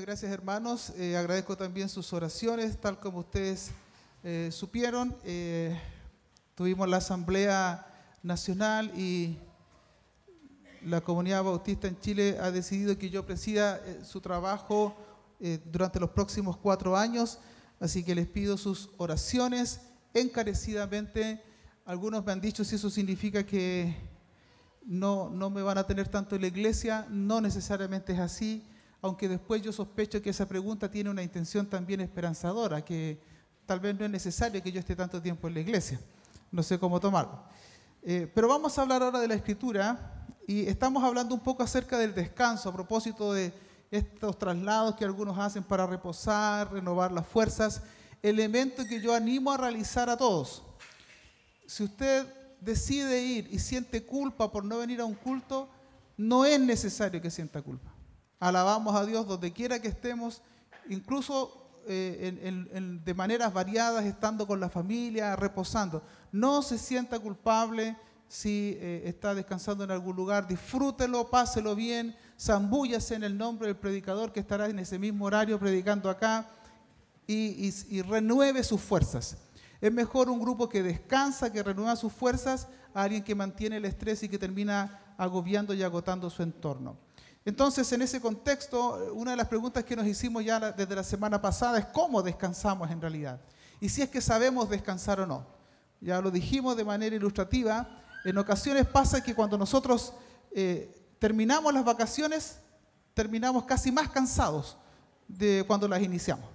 gracias hermanos. Agradezco también sus oraciones, tal como ustedes supieron. Tuvimos la Asamblea Nacional y la Comunidad Bautista en Chile ha decidido que yo presida su trabajo durante los próximos 4 años, así que les pido sus oraciones encarecidamente. Algunos me han dicho si eso significa que no me van a tener tanto en la iglesia. No necesariamente es así, aunque después yo sospecho que esa pregunta tiene una intención también esperanzadora, que tal vez no es necesario que yo esté tanto tiempo en la iglesia. No sé cómo tomarlo. Pero vamos a hablar ahora de la Escritura y estamos hablando un poco acerca del descanso a propósito de estos traslados que algunos hacen para reposar, renovar las fuerzas, elemento que yo animo a realizar a todos. Si usted decide ir y siente culpa por no venir a un culto, no es necesario que sienta culpa. Alabamos a Dios donde quiera que estemos, incluso de maneras variadas, estando con la familia, reposando. No se sienta culpable si está descansando en algún lugar. Disfrútelo, páselo bien, zambúllase en el nombre del predicador que estará en ese mismo horario predicando acá y renueve sus fuerzas. Es mejor un grupo que descansa, que renueva sus fuerzas, a alguien que mantiene el estrés y que termina agobiando y agotando su entorno. Entonces, en ese contexto, una de las preguntas que nos hicimos ya desde la semana pasada es cómo descansamos en realidad. Y si es que sabemos descansar o no. Ya lo dijimos de manera ilustrativa. En ocasiones pasa que cuando nosotros terminamos las vacaciones, terminamos casi más cansados de cuando las iniciamos.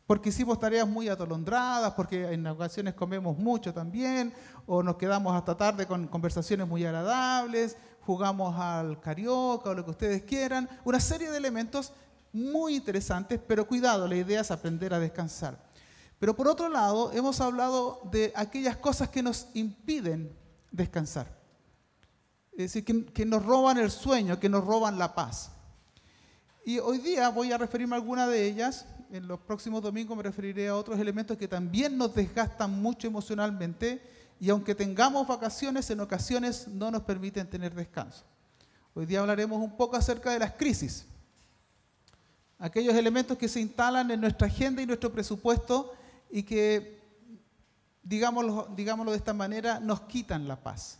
Porque hicimos tareas muy atolondradas, porque en ocasiones comemos mucho también, o nos quedamos hasta tarde con conversaciones muy agradables, jugamos al carioca o lo que ustedes quieran, una serie de elementos muy interesantes, pero cuidado, la idea es aprender a descansar. Pero por otro lado, hemos hablado de aquellas cosas que nos impiden descansar, es decir, que nos roban el sueño, que nos roban la paz. Y hoy día voy a referirme a alguna de ellas. En los próximos domingos me referiré a otros elementos que también nos desgastan mucho emocionalmente y aunque tengamos vacaciones, en ocasiones no nos permiten tener descanso. Hoy día hablaremos un poco acerca de las crisis. Aquellos elementos que se instalan en nuestra agenda y nuestro presupuesto y que, digámoslo de esta manera, nos quitan la paz.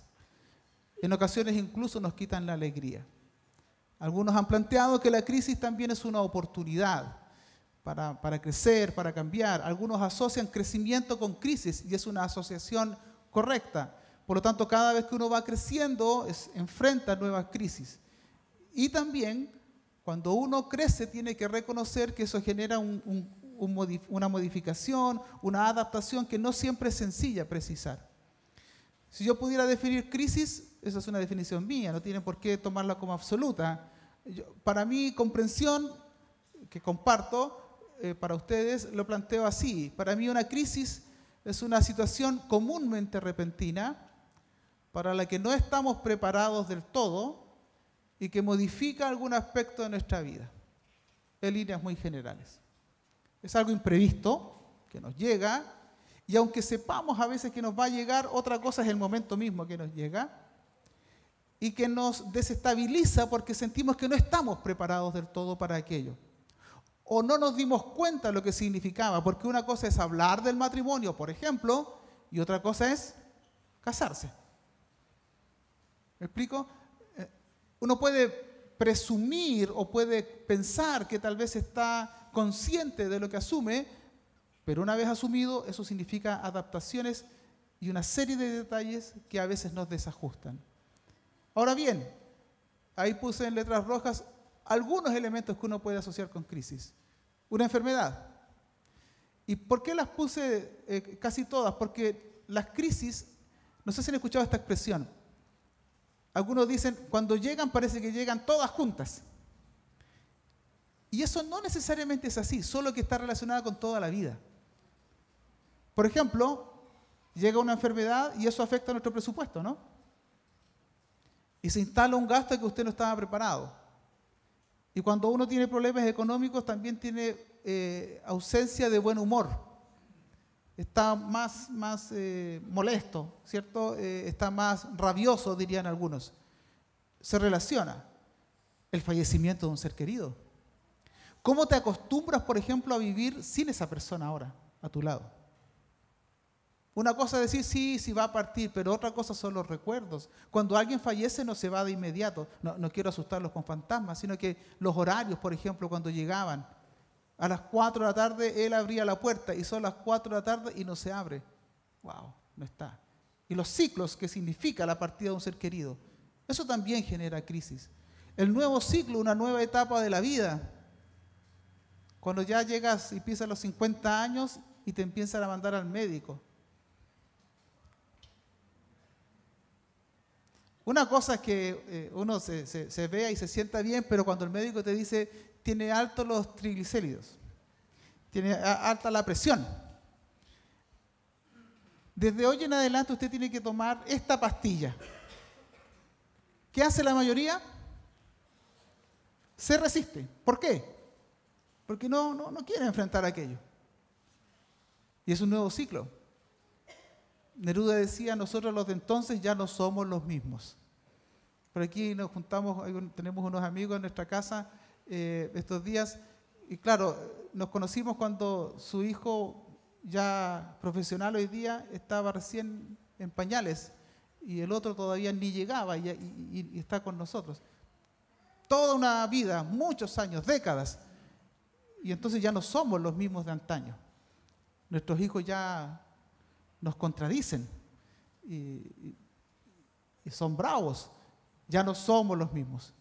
En ocasiones incluso nos quitan la alegría. Algunos han planteado que la crisis también es una oportunidad para crecer, para cambiar. Algunos asocian crecimiento con crisis y es una asociación correcta. Por lo tanto, cada vez que uno va creciendo, enfrenta nuevas crisis. Y también, cuando uno crece, tiene que reconocer que eso genera una modificación, una adaptación que no siempre es sencilla precisar. Si yo pudiera definir crisis, esa es una definición mía, no tienen por qué tomarla como absoluta. Para mi comprensión, que comparto para ustedes, lo planteo así. Para mí una crisis es una situación comúnmente repentina para la que no estamos preparados del todo y que modifica algún aspecto de nuestra vida, en líneas muy generales. Es algo imprevisto que nos llega y aunque sepamos a veces que nos va a llegar, otra cosa es el momento mismo que nos llega y que nos desestabiliza porque sentimos que no estamos preparados del todo para aquello. O no nos dimos cuenta de lo que significaba, porque una cosa es hablar del matrimonio, por ejemplo, y otra cosa es casarse. ¿Me explico? Uno puede presumir o puede pensar que tal vez está consciente de lo que asume, pero una vez asumido, eso significa adaptaciones y una serie de detalles que a veces nos desajustan. Ahora bien, ahí puse en letras rojas algunos elementos que uno puede asociar con crisis. Una enfermedad. ¿Y por qué las puse casi todas? Porque las crisis, no sé si han escuchado esta expresión. Algunos dicen, cuando llegan parece que llegan todas juntas. Y eso no necesariamente es así, solo que está relacionada con toda la vida. Por ejemplo, llega una enfermedad y eso afecta a nuestro presupuesto, ¿no? Y se instala un gasto que usted no estaba preparado. Y cuando uno tiene problemas económicos también tiene ausencia de buen humor. Está más molesto, ¿cierto? Está más rabioso, dirían algunos. Se relaciona el fallecimiento de un ser querido. ¿Cómo te acostumbras, por ejemplo, a vivir sin esa persona ahora a tu lado? Una cosa es decir, sí, sí va a partir, pero otra cosa son los recuerdos. Cuando alguien fallece no se va de inmediato. No quiero asustarlos con fantasmas, sino que los horarios, por ejemplo, cuando llegaban. A las 4 de la tarde él abría la puerta y son las 4 de la tarde y no se abre. ¡Wow! No está. Y los ciclos que significa la partida de un ser querido. Eso también genera crisis. El nuevo ciclo, una nueva etapa de la vida. Cuando ya llegas y pisas los 50 años y te empiezan a mandar al médico. Una cosa es que uno se vea y se sienta bien, pero cuando el médico te dice, tiene altos los triglicéridos, tiene alta la presión. Desde hoy en adelante usted tiene que tomar esta pastilla. ¿Qué hace la mayoría? Se resiste. ¿Por qué? Porque no quiere enfrentar aquello. Y es un nuevo ciclo. Neruda decía, nosotros los de entonces ya no somos los mismos. Por aquí nos juntamos, tenemos unos amigos en nuestra casa estos días, y claro, nos conocimos cuando su hijo ya profesional hoy día estaba recién en pañales, y el otro todavía ni llegaba y está con nosotros. Toda una vida, muchos años, décadas, y entonces ya no somos los mismos de antaño. Nuestros hijos ya nos contradicen y son bravos, ya no somos los mismos.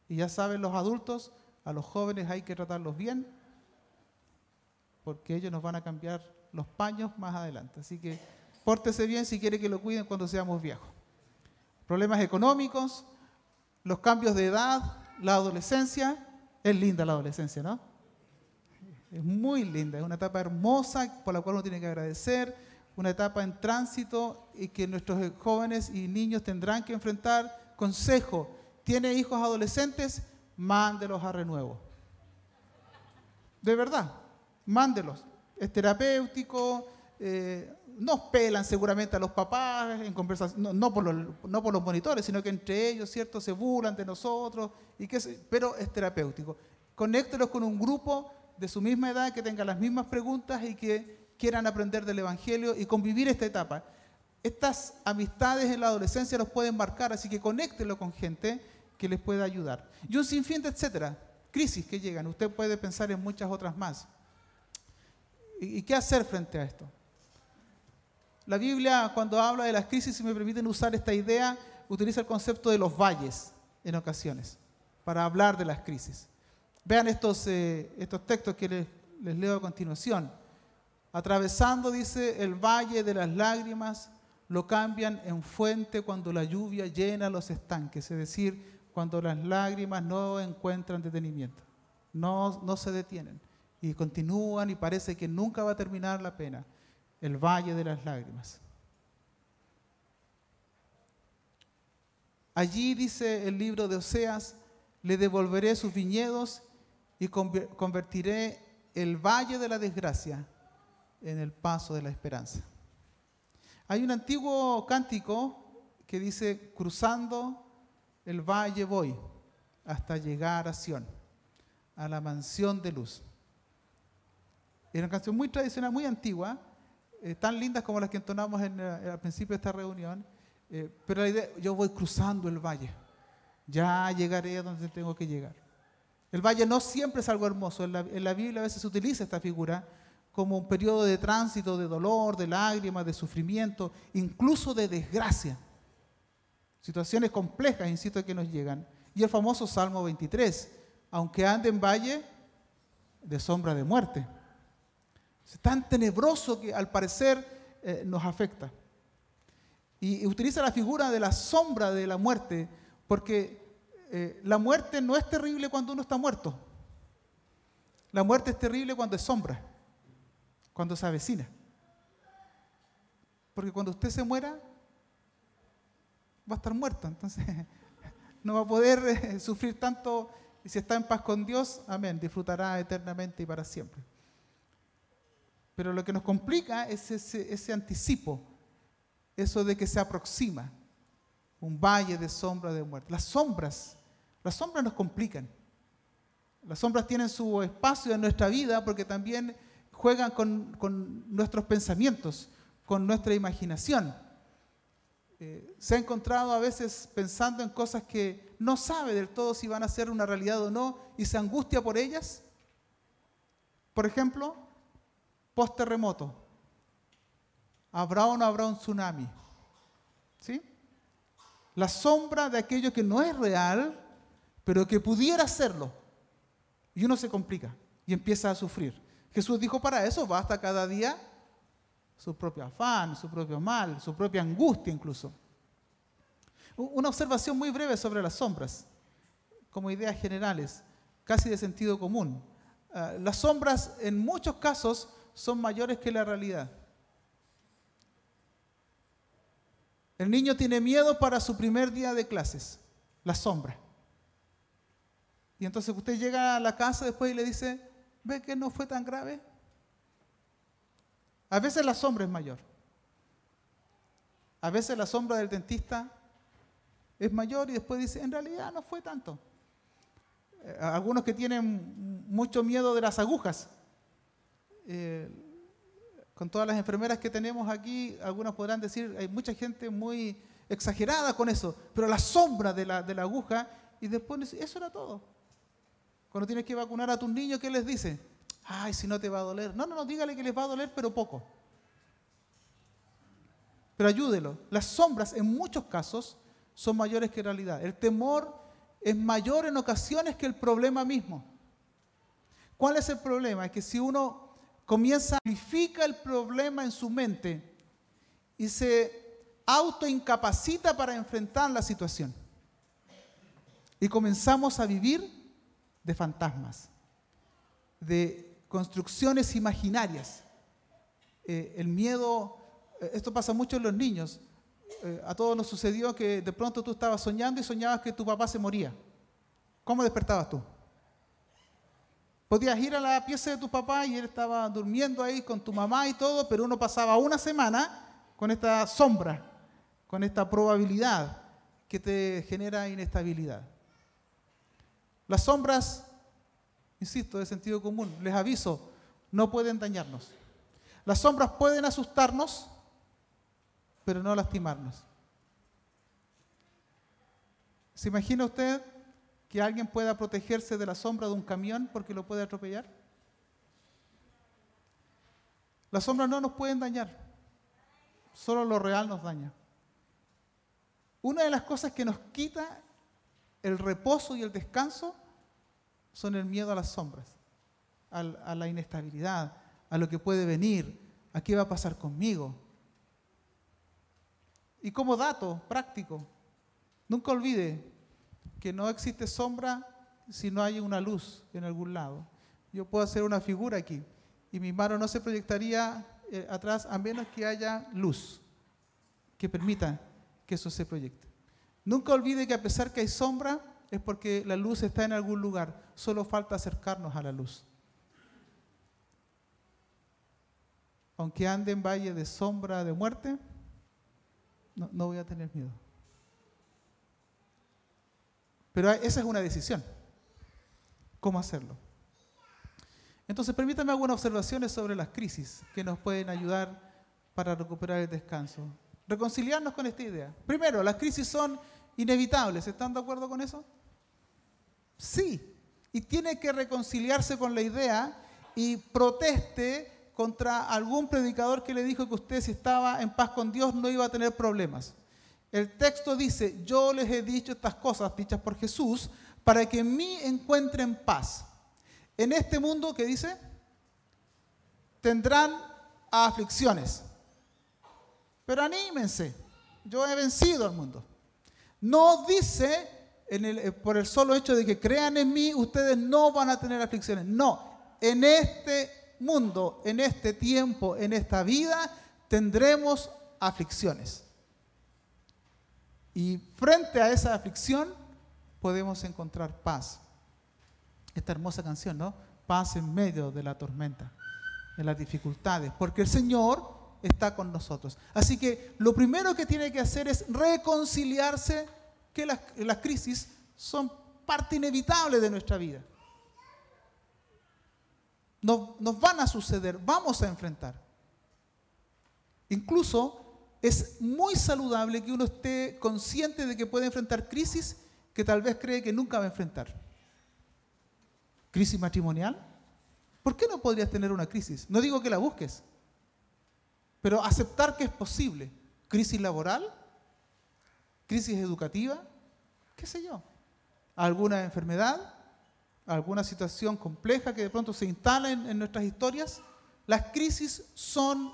Y ya saben los adultos, a los jóvenes hay que tratarlos bien, porque ellos nos van a cambiar los paños más adelante. Así que pórtese bien si quiere que lo cuiden cuando seamos viejos. Problemas económicos, los cambios de edad, la adolescencia. Es linda la adolescencia, ¿no? Es muy linda, es una etapa hermosa por la cual uno tiene que agradecer, una etapa en tránsito y que nuestros jóvenes y niños tendrán que enfrentar. Consejo, ¿tiene hijos adolescentes? Mándelos a renuevo. De verdad, mándelos. Es terapéutico, nos pelan seguramente a los papás en conversación, no por los monitores, sino que entre ellos, ¿cierto? Se burlan de nosotros, pero es terapéutico. Conéctelos con un grupo de su misma edad que tenga las mismas preguntas y que quieran aprender del Evangelio y convivir esta etapa. Estas amistades en la adolescencia los pueden marcar, así que conéctelo con gente que les pueda ayudar. Y un sinfín de etcétera, crisis que llegan. Usted puede pensar en muchas otras más. ¿Y qué hacer frente a esto? La Biblia, cuando habla de las crisis, si me permiten usar esta idea, utiliza el concepto de los valles en ocasiones para hablar de las crisis. Vean estos textos que les leo a continuación. Atravesando, dice, el valle de las lágrimas, lo cambian en fuente cuando la lluvia llena los estanques, es decir, cuando las lágrimas no encuentran detenimiento, no se detienen y continúan y parece que nunca va a terminar la pena. El valle de las lágrimas. Allí, dice el libro de Oseas, le devolveré sus viñedos y convertiré el valle de la desgracia en el paso de la esperanza. Hay un antiguo cántico que dice, cruzando el valle voy hasta llegar a Sión, a la mansión de luz. Es una canción muy tradicional, muy antigua, tan lindas como las que entonamos al principio de esta reunión, pero la idea, yo voy cruzando el valle, ya llegaré a donde tengo que llegar. El valle no siempre es algo hermoso, en la Biblia a veces se utiliza esta figura como un periodo de tránsito, de dolor, de lágrimas, de sufrimiento, incluso de desgracia. Situaciones complejas, insisto, que nos llegan. Y el famoso Salmo 23, aunque ande en valle de sombra de muerte. Es tan tenebroso que al parecer nos afecta. Y utiliza la figura de la sombra de la muerte, porque la muerte no es terrible cuando uno está muerto. La muerte es terrible cuando es sombra, cuando se avecina. Porque cuando usted se muera, va a estar muerto, entonces no va a poder sufrir tanto, y si está en paz con Dios, amén, disfrutará eternamente y para siempre. Pero lo que nos complica es ese anticipo, eso de que se aproxima un valle de sombra de muerte. Las sombras nos complican. Las sombras tienen su espacio en nuestra vida porque también juegan con nuestros pensamientos, con nuestra imaginación. Se ha encontrado a veces pensando en cosas que no sabe del todo si van a ser una realidad o no y se angustia por ellas. Por ejemplo, post-terremoto. ¿Habrá o no habrá un tsunami? ¿Sí? La sombra de aquello que no es real, pero que pudiera serlo. Y uno se complica y empieza a sufrir. Jesús dijo, para eso basta cada día su propio afán, su propio mal, su propia angustia incluso. Una observación muy breve sobre las sombras, como ideas generales, casi de sentido común. Las sombras en muchos casos son mayores que la realidad. El niño tiene miedo para su primer día de clases, la sombra. Y entonces usted llega a la casa después y le dice, ¿ve que no fue tan grave? A veces la sombra es mayor. A veces la sombra del dentista es mayor y después dice, en realidad no fue tanto. Algunos que tienen mucho miedo de las agujas. Con todas las enfermeras que tenemos aquí, algunos podrán decir, hay mucha gente muy exagerada con eso, pero la sombra de la aguja, y después dice, eso era todo. Cuando tienes que vacunar a tus niños, ¿qué les dice? Ay, si no te va a doler. No, dígale que les va a doler, pero poco. Pero ayúdelo. Las sombras, en muchos casos, son mayores que realidad. El temor es mayor en ocasiones que el problema mismo. ¿Cuál es el problema? Es que si uno comienza a amplificar el problema en su mente y se autoincapacita para enfrentar la situación. Y comenzamos a vivir de fantasmas, de construcciones imaginarias. El miedo, esto pasa mucho en los niños. A todos nos sucedió que de pronto tú estabas soñando y soñabas que tu papá se moría. ¿Cómo despertabas tú? Podías ir a la pieza de tu papá y él estaba durmiendo ahí con tu mamá y todo, pero uno pasaba una semana con esta sombra, con esta probabilidad que te genera inestabilidad. Las sombras, insisto, de sentido común, les aviso, no pueden dañarnos. Las sombras pueden asustarnos, pero no lastimarnos. ¿Se imagina usted que alguien pueda protegerse de la sombra de un camión porque lo puede atropellar? Las sombras no nos pueden dañar, solo lo real nos daña. Una de las cosas que nos quita el reposo y el descanso son el miedo a las sombras, a la inestabilidad, a lo que puede venir, a qué va a pasar conmigo. Y como dato práctico, nunca olvide que no existe sombra si no hay una luz en algún lado. Yo puedo hacer una figura aquí y mi mano no se proyectaría atrás a menos que haya luz que permita que eso se proyecte. Nunca olvide que a pesar que hay sombra, es porque la luz está en algún lugar. Solo falta acercarnos a la luz. Aunque ande en valle de sombra de muerte, no voy a tener miedo. Pero esa es una decisión. ¿Cómo hacerlo? Entonces, permítame algunas observaciones sobre las crisis que nos pueden ayudar para recuperar el descanso. Reconciliarnos con esta idea. Primero, las crisis son inevitables. ¿Están de acuerdo con eso? Sí. Y tiene que reconciliarse con la idea y proteste contra algún predicador que le dijo que usted, si estaba en paz con Dios, no iba a tener problemas. El texto dice, yo les he dicho estas cosas dichas por Jesús para que en mí encuentren paz. En este mundo, ¿qué dice? Tendrán aflicciones. Pero anímense, yo he vencido al mundo. No dice, por el solo hecho de que crean en mí, ustedes no van a tener aflicciones. No, en este mundo, en este tiempo, en esta vida, tendremos aflicciones. Y frente a esa aflicción, podemos encontrar paz. Esta hermosa canción, ¿no? Paz en medio de la tormenta, de las dificultades, porque el Señor está con nosotros. Así que lo primero que tiene que hacer es reconciliarse que las crisis son parte inevitable de nuestra vida. nos van a suceder, vamos a enfrentar. Incluso es muy saludable que uno esté consciente de que puede enfrentar crisis que tal vez cree que nunca va a enfrentar. ¿Crisis matrimonial? ¿Por qué no podrías tener una crisis? No digo que la busques, pero aceptar que es posible. ¿Crisis laboral? ¿Crisis educativa? ¿Qué sé yo? ¿Alguna enfermedad? ¿Alguna situación compleja que de pronto se instala en nuestras historias? Las crisis son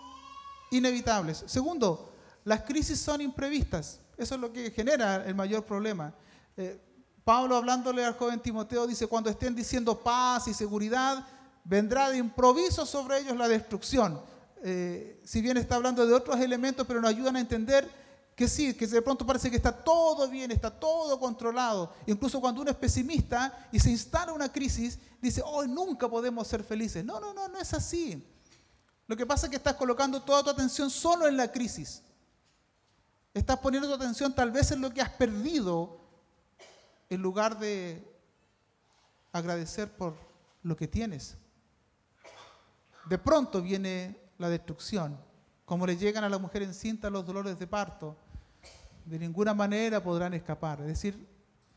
inevitables. Segundo, las crisis son imprevistas. Eso es lo que genera el mayor problema. Pablo, hablándole al joven Timoteo, dice, cuando estén diciendo paz y seguridad, vendrá de improviso sobre ellos la destrucción. Si bien está hablando de otros elementos, pero nos ayudan a entender que sí, que de pronto parece que está todo bien, está todo controlado. Incluso cuando uno es pesimista y se instala una crisis, dice, hoy nunca podemos ser felices. No es así. Lo que pasa es que estás colocando toda tu atención solo en la crisis. Estás poniendo tu atención tal vez en lo que has perdido, en lugar de agradecer por lo que tienes. De pronto viene la destrucción, como le llegan a la mujer encinta los dolores de parto. De ninguna manera podrán escapar. Es decir,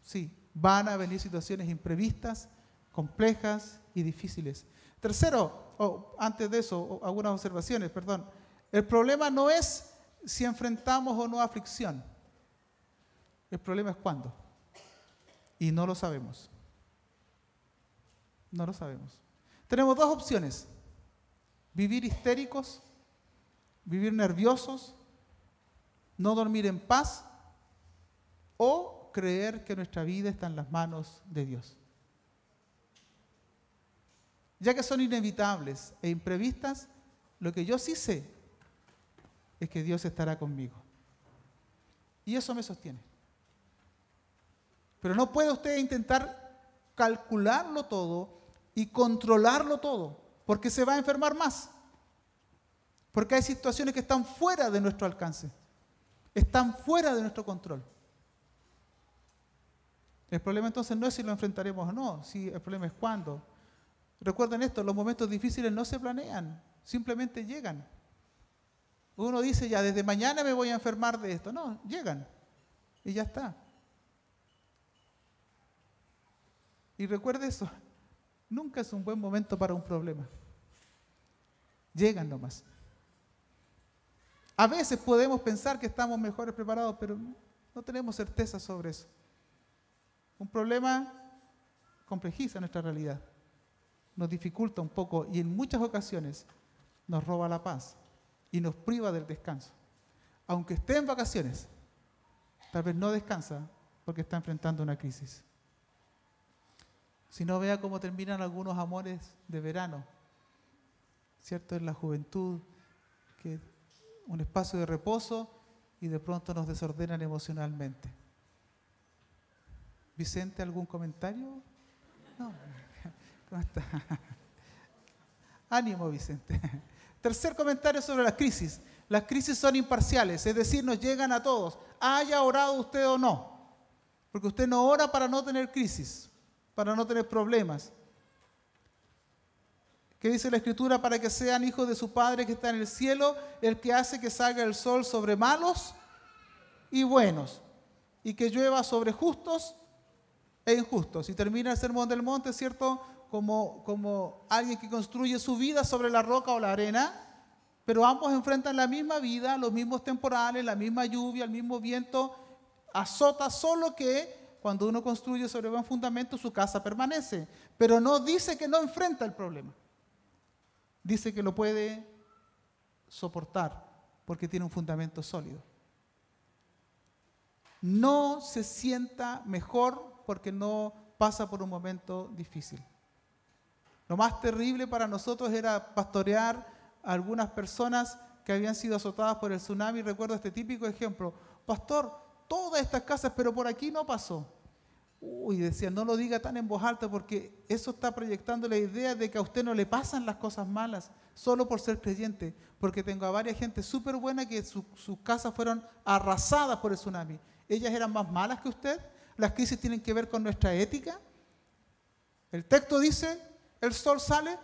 sí, van a venir situaciones imprevistas, complejas y difíciles. Tercero, antes de eso, algunas observaciones, perdón. El problema no es si enfrentamos o no aflicción. El problema es cuándo. Y no lo sabemos. No lo sabemos. Tenemos dos opciones. Vivir histéricos, vivir nerviosos, no dormir en paz o creer que nuestra vida está en las manos de Dios. Ya que son inevitables e imprevistas, lo que yo sí sé es que Dios estará conmigo. Y eso me sostiene. Pero no puede usted intentar calcularlo todo y controlarlo todo, porque se va a enfermar más. Porque hay situaciones que están fuera de nuestro alcance, están fuera de nuestro control. El problema entonces no es si lo enfrentaremos o no, si el problema es cuándo. Recuerden esto, los momentos difíciles no se planean, simplemente llegan. Uno dice, ya desde mañana me voy a enfermar de esto. No, llegan y ya está. Y recuerde eso, nunca es un buen momento para un problema. Llegan nomás. A veces podemos pensar que estamos mejores preparados, pero no tenemos certeza sobre eso. Un problema complejiza nuestra realidad, nos dificulta un poco y en muchas ocasiones nos roba la paz y nos priva del descanso. Aunque esté en vacaciones, tal vez no descansa porque está enfrentando una crisis. Si no, vea cómo terminan algunos amores de verano, ¿cierto? En la juventud, que un espacio de reposo y de pronto nos desordenan emocionalmente. Vicente, ¿algún comentario? No. ¿Cómo está? Ánimo, Vicente. Tercer comentario sobre las crisis. Las crisis son imparciales, es decir, nos llegan a todos. Haya orado usted o no. Porque usted no ora para no tener crisis, para no tener problemas. ¿Qué dice la Escritura? Para que sean hijos de su Padre que está en el cielo, el que hace que salga el sol sobre malos y buenos, y que llueva sobre justos e injustos. Y termina el Sermón del Monte, ¿cierto? Como alguien que construye su vida sobre la roca o la arena, pero ambos enfrentan la misma vida, los mismos temporales, la misma lluvia, el mismo viento azota, solo que cuando uno construye sobre buen fundamento, su casa permanece. Pero no dice que no enfrenta el problema. Dice que lo puede soportar porque tiene un fundamento sólido. No se sienta mejor porque no pasa por un momento difícil. Lo más terrible para nosotros era pastorear a algunas personas que habían sido azotadas por el tsunami. Recuerdo este típico ejemplo. Pastor, todas estas casas, pero por aquí no pasó. Uy, decía, no lo diga tan en voz alta porque eso está proyectando la idea de que a usted no le pasan las cosas malas solo por ser creyente. Porque tengo a varias gente súper buena que sus casas fueron arrasadas por el tsunami. ¿Ellas eran más malas que usted? ¿Las crisis tienen que ver con nuestra ética? El texto dice, el sol sale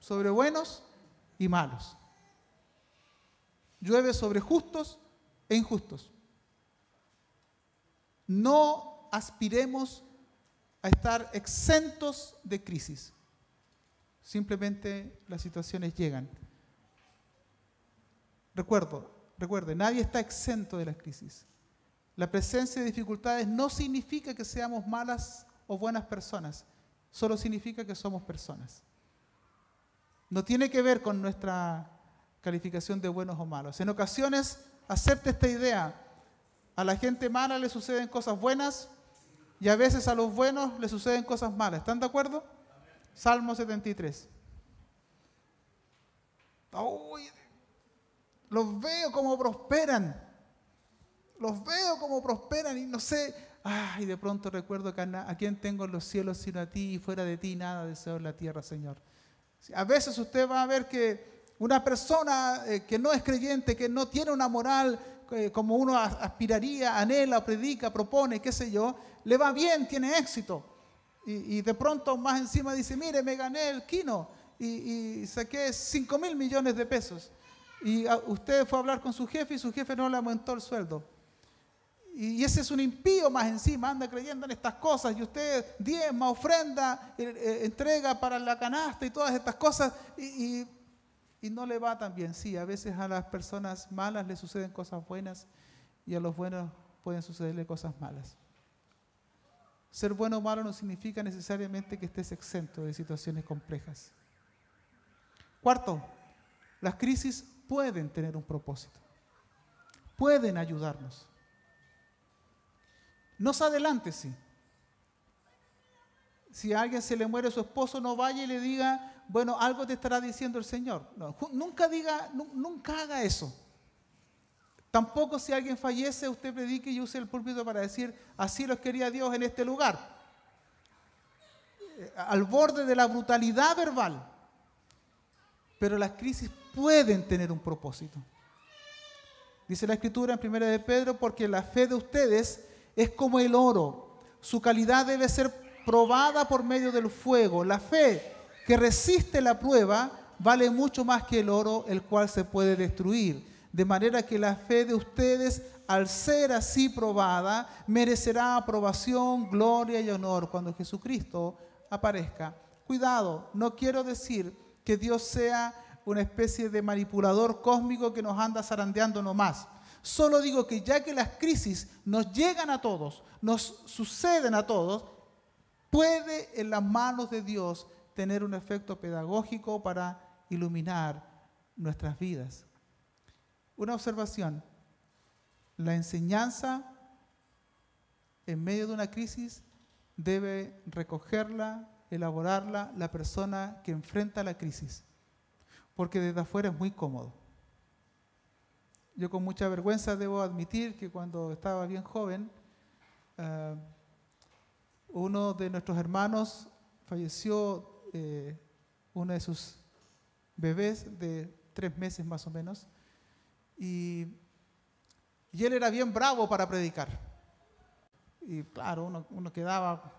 sobre buenos y malos. Llueve sobre justos e injustos. No aspiremos a estar exentos de crisis. Simplemente las situaciones llegan. Recuerde, nadie está exento de las crisis. La presencia de dificultades no significa que seamos malas o buenas personas, solo significa que somos personas. No tiene que ver con nuestra calificación de buenos o malos. En ocasiones, acepte esta idea, a la gente mala le suceden cosas buenas y a veces a los buenos le suceden cosas malas. ¿Están de acuerdo? Salmo 73. Uy, los veo como prosperan. Los veo como prosperan y no sé. Ay, de pronto recuerdo que a quién tengo en los cielos sino a ti y fuera de ti nada deseo en la tierra, Señor. A veces usted va a ver que una persona que no es creyente, que no tiene una moral como uno aspiraría, anhela, predica, propone, qué sé yo, le va bien, tiene éxito. Y de pronto más encima dice, mire, me gané el Kino y saqué 5.000 millones de pesos. Y usted fue a hablar con su jefe y su jefe no le aumentó el sueldo. Y ese es un impío más encima, anda creyendo en estas cosas y usted diezma, ofrenda, entrega para la canasta y todas estas cosas y no le va tan bien. Sí, a veces a las personas malas les suceden cosas buenas y a los buenos pueden sucederle cosas malas. Ser bueno o malo no significa necesariamente que estés exento de situaciones complejas. Cuarto, las crisis pueden tener un propósito, pueden ayudarnos. No se adelante, sí. Si a alguien se le muere su esposo, no vaya y le diga, bueno, algo te estará diciendo el Señor. No, nunca haga eso. Tampoco si alguien fallece, usted predique y use el púlpito para decir, así los quería Dios en este lugar. Al borde de la brutalidad verbal. Pero las crisis pueden tener un propósito. Dice la Escritura en 1 de Pedro, porque la fe de ustedes es como el oro. Su calidad debe ser probada por medio del fuego. La fe que resiste la prueba vale mucho más que el oro, el cual se puede destruir. De manera que la fe de ustedes, al ser así probada, merecerá aprobación, gloria y honor cuando Jesucristo aparezca. Cuidado, no quiero decir que Dios sea una especie de manipulador cósmico que nos anda zarandeando nomás. Solo digo que ya que las crisis nos llegan a todos, nos suceden a todos, puede en las manos de Dios tener un efecto pedagógico para iluminar nuestras vidas. Una observación, la enseñanza en medio de una crisis debe recogerla, elaborarla la persona que enfrenta la crisis, porque desde afuera es muy cómodo. Yo con mucha vergüenza debo admitir que cuando estaba bien joven, uno de nuestros hermanos falleció, uno de sus bebés de 3 meses más o menos, y él era bien bravo para predicar. Y claro, uno quedaba,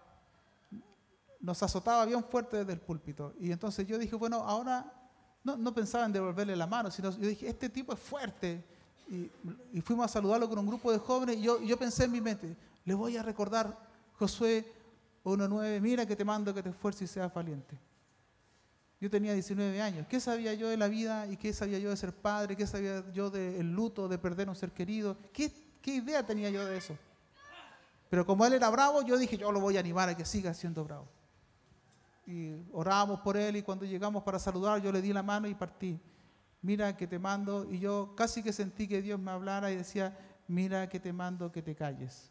nos azotaba bien fuerte desde el púlpito. Y entonces yo dije, bueno, ahora no pensaba en devolverle la mano, sino yo dije, este tipo es fuerte. Y fuimos a saludarlo con un grupo de jóvenes y yo pensé en mi mente, le voy a recordar Josué 1:9, mira que te mando que te esfuerces y seas valiente. Yo tenía 19 años, ¿qué sabía yo de la vida y qué sabía yo de ser padre? ¿Qué sabía yo del luto, de perder a un ser querido? ¿Qué idea tenía yo de eso? Pero como él era bravo, yo dije, yo lo voy a animar a que siga siendo bravo. Y orábamos por él y cuando llegamos para saludar, yo le di la mano y partí. Mira que te mando, y yo casi que sentí que Dios me hablara y decía, mira que te mando que te calles.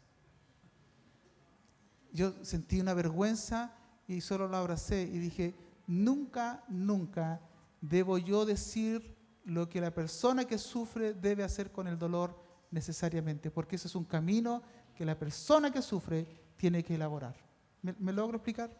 Yo sentí una vergüenza y solo lo abracé y dije, nunca debo yo decir lo que la persona que sufre debe hacer con el dolor necesariamente, porque ese es un camino que la persona que sufre tiene que elaborar. ¿Me logro explicar?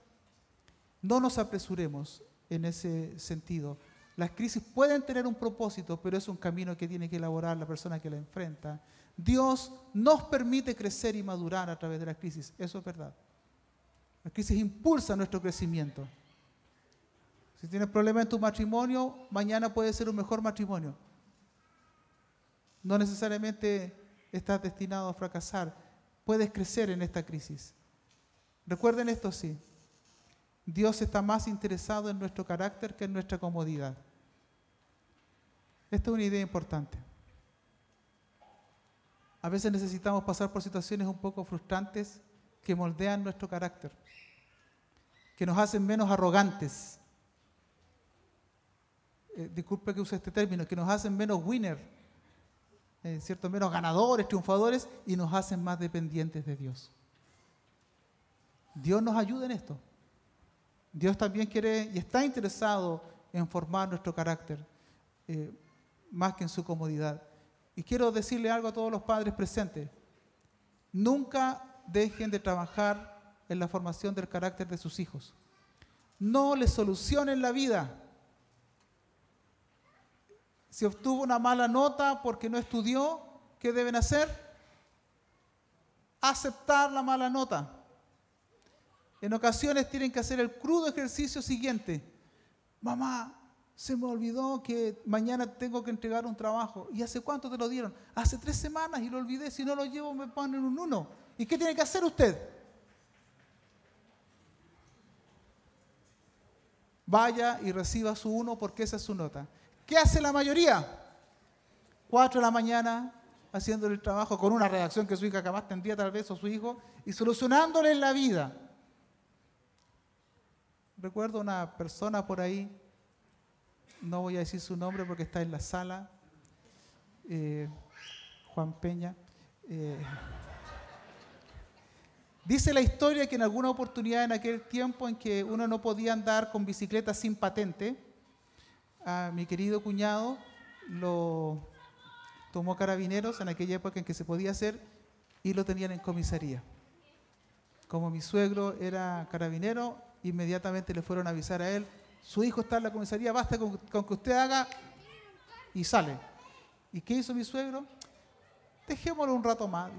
No nos apresuremos en ese sentido. Las crisis pueden tener un propósito, pero es un camino que tiene que elaborar la persona que la enfrenta. Dios nos permite crecer y madurar a través de las crisis, eso es verdad. Las crisis impulsan nuestro crecimiento. Si tienes problemas en tu matrimonio, mañana puede ser un mejor matrimonio. No necesariamente estás destinado a fracasar. Puedes crecer en esta crisis. Recuerden esto sí. Dios está más interesado en nuestro carácter que en nuestra comodidad. Esta es una idea importante. A veces necesitamos pasar por situaciones un poco frustrantes que moldean nuestro carácter, que nos hacen menos arrogantes. Disculpe que use este término, que nos hacen menos winner, ¿cierto? Menos ganadores, triunfadores, y nos hacen más dependientes de Dios. Dios nos ayuda en esto. Dios también quiere y está interesado en formar nuestro carácter, más que en su comodidad. Y quiero decirle algo a todos los padres presentes. Nunca dejen de trabajar en la formación del carácter de sus hijos. No les solucionen la vida. Si obtuvo una mala nota porque no estudió, ¿qué deben hacer? Aceptar la mala nota. En ocasiones tienen que hacer el crudo ejercicio siguiente. Mamá, se me olvidó que mañana tengo que entregar un trabajo. ¿Y hace cuánto te lo dieron? Hace 3 semanas y lo olvidé. Si no lo llevo me ponen un 1. ¿Y qué tiene que hacer usted? Vaya y reciba su 1 porque esa es su nota. ¿Qué hace la mayoría? 4 de la mañana haciéndole el trabajo con una redacción que su hija jamás tendría tal vez o su hijo y solucionándole la vida. Recuerdo una persona por ahí, no voy a decir su nombre porque está en la sala, Juan Peña. Dice la historia que en alguna oportunidad en aquel tiempo en que uno no podía andar con bicicleta sin patente, a mi querido cuñado lo tomó Carabineros en aquella época en que se podía hacer y lo tenían en comisaría. Como mi suegro era carabinero, inmediatamente le fueron a avisar a él, su hijo está en la comisaría, basta con que usted haga y sale. ¿Y qué hizo mi suegro? Dejémoslo un rato más.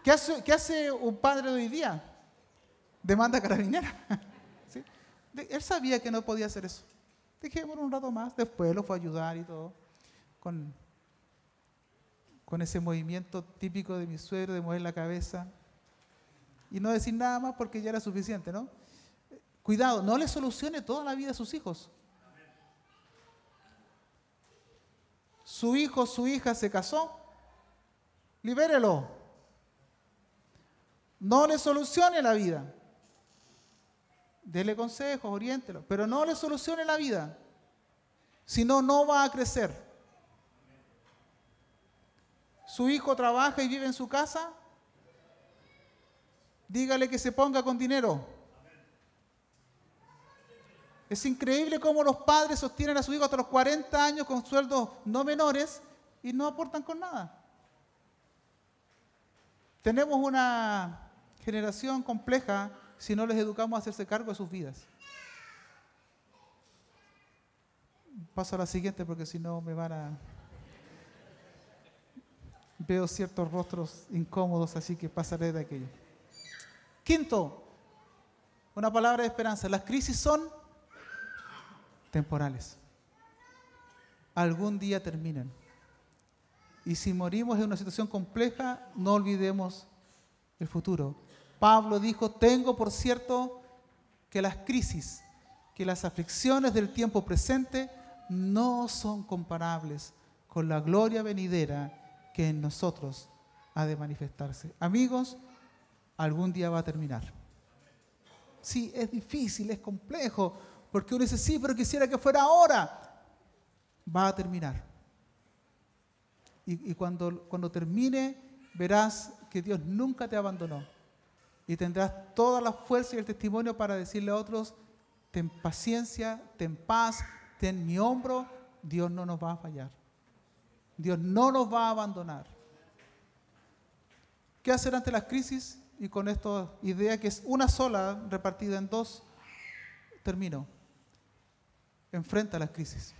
¿Qué hace un padre de hoy día? Demanda carabinera. ¿Sí? Él sabía que no podía hacer eso. Dejémoslo un rato más. Después lo fue a ayudar y todo. Con ese movimiento típico de mi suegro de mover la cabeza. Y no decir nada más porque ya era suficiente, ¿no? Cuidado, no le solucione toda la vida a sus hijos. Su hijo, su hija se casó. Libérelo. No le solucione la vida. Dele consejos, oriéntelo, pero no le solucione la vida. Si no, no va a crecer. Su hijo trabaja y vive en su casa. Dígale que se ponga con dinero. Es increíble cómo los padres sostienen a su hijo hasta los 40 años con sueldos no menores y no aportan con nada. Tenemos una generación compleja si no les educamos a hacerse cargo de sus vidas. Paso a la siguiente porque si no me van a... Veo ciertos rostros incómodos, así que pasaré de aquello. Quinto, una palabra de esperanza. Las crisis son temporales. Algún día terminan. Y si morimos en una situación compleja, no olvidemos el futuro. Pablo dijo, tengo por cierto que las crisis, que las aflicciones del tiempo presente no son comparables con la gloria venidera que en nosotros ha de manifestarse. Amigos, algún día va a terminar. Sí, es difícil, es complejo, porque uno dice, sí, pero quisiera que fuera ahora. Va a terminar. Y cuando termine, verás que Dios nunca te abandonó. Y tendrás toda la fuerza y el testimonio para decirle a otros, ten paciencia, ten paz, ten mi hombro, Dios no nos va a fallar. Dios no nos va a abandonar. ¿Qué hacer ante las crisis? Y con esta idea que es una sola, repartida en dos, termino. Enfrenta las crisis.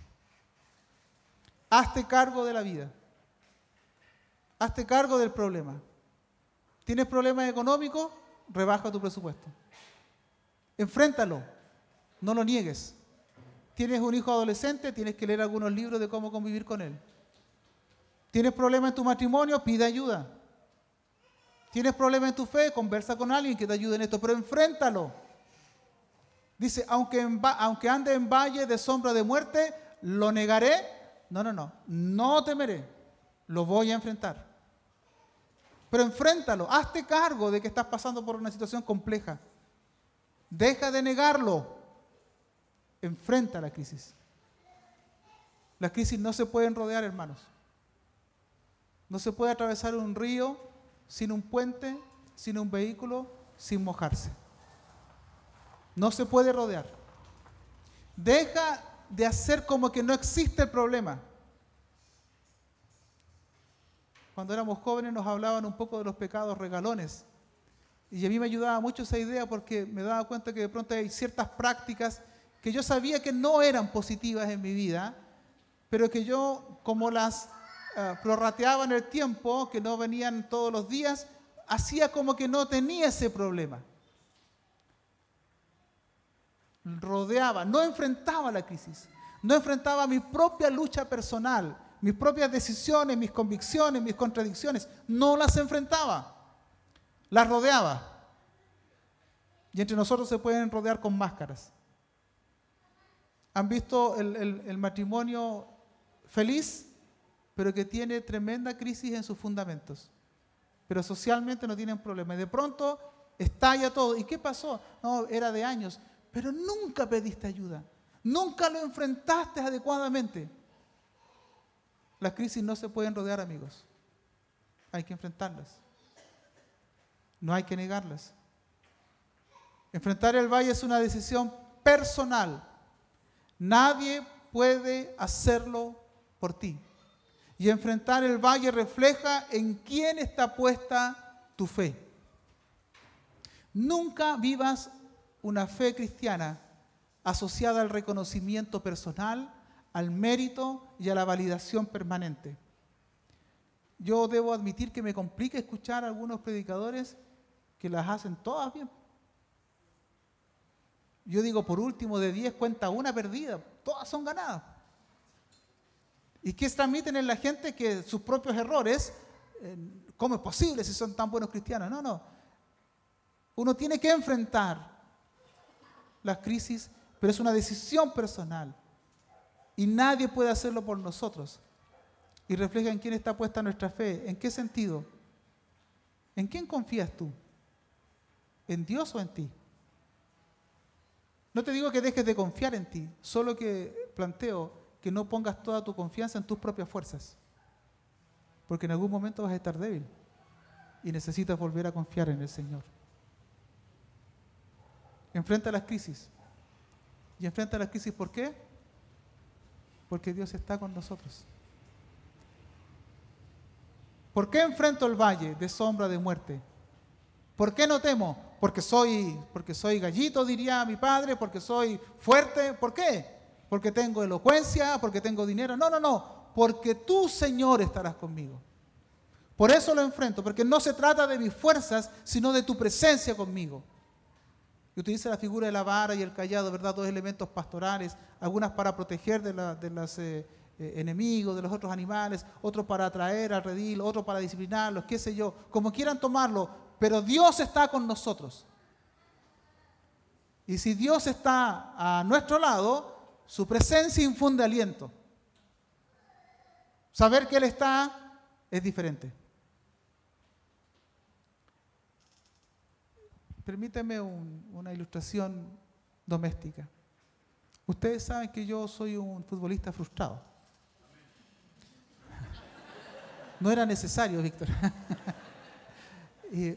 Hazte cargo de la vida. Hazte cargo del problema. ¿Tienes problemas económicos? Rebaja tu presupuesto. Enfréntalo. No lo niegues. ¿Tienes un hijo adolescente? Tienes que leer algunos libros de cómo convivir con él. ¿Tienes problemas en tu matrimonio? Pide ayuda. ¿Tienes problemas en tu fe? Conversa con alguien que te ayude en esto, pero enfréntalo. Dice, aunque ande en valle de sombra de muerte, ¿lo negaré? No temeré. Lo voy a enfrentar. Pero enfréntalo. Hazte cargo de que estás pasando por una situación compleja. Deja de negarlo. Enfrenta la crisis. Las crisis no se pueden rodear, hermanos. No se puede atravesar un río sin un puente, sin un vehículo, sin mojarse. No se puede rodear. Deja de hacer como que no existe el problema. Cuando éramos jóvenes nos hablaban un poco de los pecados regalones. Y a mí me ayudaba mucho esa idea porque me daba cuenta que de pronto hay ciertas prácticas que yo sabía que no eran positivas en mi vida, pero que yo, como las prorrateaba en el tiempo, que no venían todos los días, hacía como que no tenía ese problema. Rodeaba, no enfrentaba la crisis, no enfrentaba mi propia lucha personal, mis propias decisiones, mis convicciones, mis contradicciones, no las enfrentaba, las rodeaba. Y entre nosotros se pueden rodear con máscaras. ¿Han visto el matrimonio feliz, pero que tiene tremenda crisis en sus fundamentos? Pero socialmente no tienen problema. Y de pronto estalla todo. ¿Y qué pasó? No, era de años. Pero nunca pediste ayuda. Nunca lo enfrentaste adecuadamente. Las crisis no se pueden rodear, amigos. Hay que enfrentarlas. No hay que negarlas. Enfrentar el valle es una decisión personal. Nadie puede hacerlo por ti. Y enfrentar el valle refleja en quién está puesta tu fe. Nunca vivas una fe cristiana asociada al reconocimiento personal, al mérito y a la validación permanente. Yo debo admitir que me complica escuchar a algunos predicadores que las hacen todas bien. Yo digo, por último, de 10 cuenta una perdida, todas son ganadas. ¿Y qué transmiten en la gente? Que sus propios errores, ¿cómo es posible si son tan buenos cristianos? No. Uno tiene que enfrentar las crisis, pero es una decisión personal. Y nadie puede hacerlo por nosotros. Y refleja en quién está puesta nuestra fe. ¿En qué sentido? ¿En quién confías tú? ¿En Dios o en ti? No te digo que dejes de confiar en ti, solo que planteo que no pongas toda tu confianza en tus propias fuerzas. Porque en algún momento vas a estar débil y necesitas volver a confiar en el Señor. Enfrenta las crisis. Y enfrenta las crisis, ¿por qué? Porque Dios está con nosotros. ¿Por qué enfrento el valle de sombra de muerte? ¿Por qué no temo? Porque soy gallito, diría mi padre, porque soy fuerte. ¿Por qué? Porque tengo elocuencia, porque tengo dinero. No. Porque tú, Señor, estarás conmigo. Por eso lo enfrento, porque no se trata de mis fuerzas, sino de tu presencia conmigo. Y utiliza la figura de la vara y el cayado, ¿verdad? Dos elementos pastorales, algunas para proteger de los enemigos, de los otros animales, otros para atraer al redil, otros para disciplinarlos, qué sé yo, como quieran tomarlo, pero Dios está con nosotros. Y si Dios está a nuestro lado, su presencia infunde aliento. Saber que Él está es diferente. Permítame una ilustración doméstica. Ustedes saben que yo soy un futbolista frustrado. No era necesario, Víctor. Y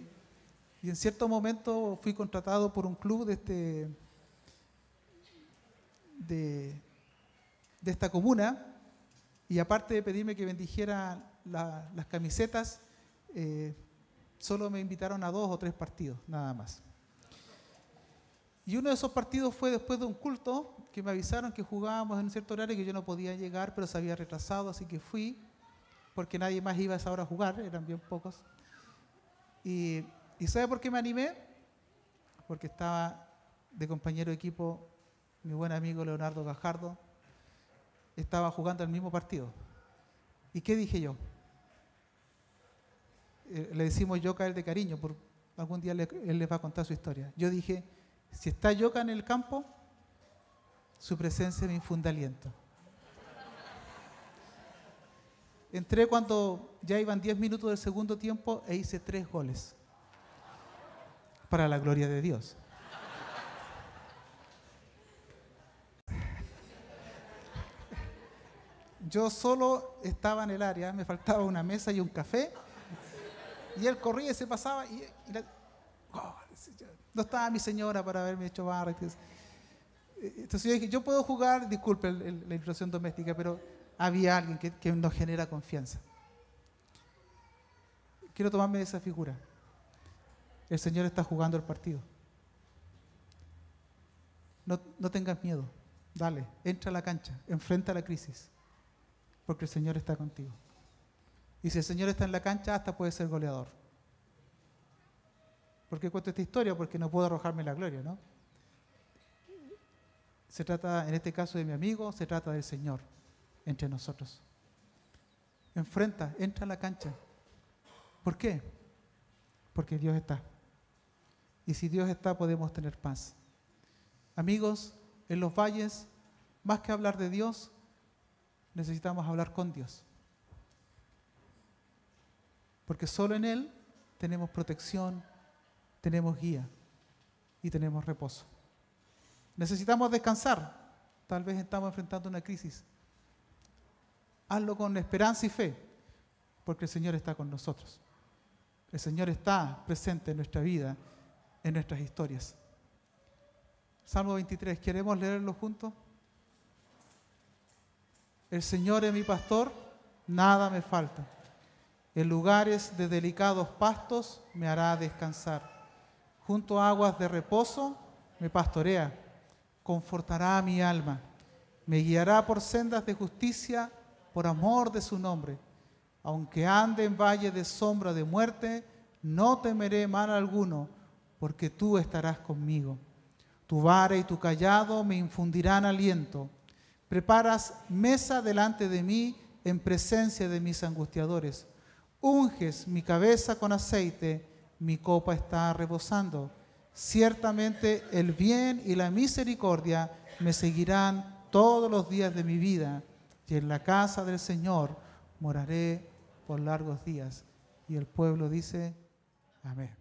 en cierto momento fui contratado por un club de esta comuna, y aparte de pedirme que bendijera las camisetas, solo me invitaron a 2 o 3 partidos, nada más. Y uno de esos partidos fue después de un culto, que me avisaron que jugábamos en un cierto horario que yo no podía llegar, pero se había retrasado, así que fui, porque nadie más iba a esa hora a jugar, eran bien pocos. ¿Y sabe por qué me animé? Porque estaba de compañero de equipo mi buen amigo Leonardo Gajardo, estaba jugando el mismo partido. ¿Y qué dije yo? Le decimos Yoka el de cariño, por algún día él les va a contar su historia. Yo dije, si está Yoka en el campo, su presencia me infunde aliento. Entré cuando ya iban 10 minutos del segundo tiempo e hice 3 goles. Para la gloria de Dios. Yo solo estaba en el área, me faltaba una mesa y un café, y él corría y se pasaba, no estaba mi señora para haberme hecho barra. Entonces yo dije, yo puedo jugar, disculpe la inflación doméstica, pero había alguien que nos genera confianza. Quiero tomarme de esa figura. El Señor está jugando el partido. No tengas miedo, dale, entra a la cancha, enfrenta la crisis, porque el Señor está contigo. Y si el Señor está en la cancha, hasta puede ser goleador. ¿Por qué cuento esta historia? Porque no puedo arrojarme la gloria, ¿no? Se trata, en este caso, de mi amigo, se trata del Señor entre nosotros. Enfrenta, entra a la cancha. ¿Por qué? Porque Dios está. Y si Dios está, podemos tener paz. Amigos, en los valles, más que hablar de Dios, necesitamos hablar con Dios. Porque solo en Él tenemos protección, tenemos guía y tenemos reposo. Necesitamos descansar. Tal vez estamos enfrentando una crisis. Hazlo con esperanza y fe, porque el Señor está con nosotros. El Señor está presente en nuestra vida, en nuestras historias. Salmo 23, ¿queremos leerlo juntos? El Señor es mi pastor, nada me falta. En lugares de delicados pastos me hará descansar. Junto a aguas de reposo me pastorea, confortará mi alma. Me guiará por sendas de justicia, por amor de su nombre. Aunque ande en valle de sombra de muerte, no temeré mal alguno, porque tú estarás conmigo. Tu vara y tu cayado me infundirán aliento. Preparas mesa delante de mí en presencia de mis angustiadores. Unges mi cabeza con aceite, mi copa está rebosando. Ciertamente el bien y la misericordia me seguirán todos los días de mi vida, y en la casa del Señor moraré por largos días. Y el pueblo dice, amén.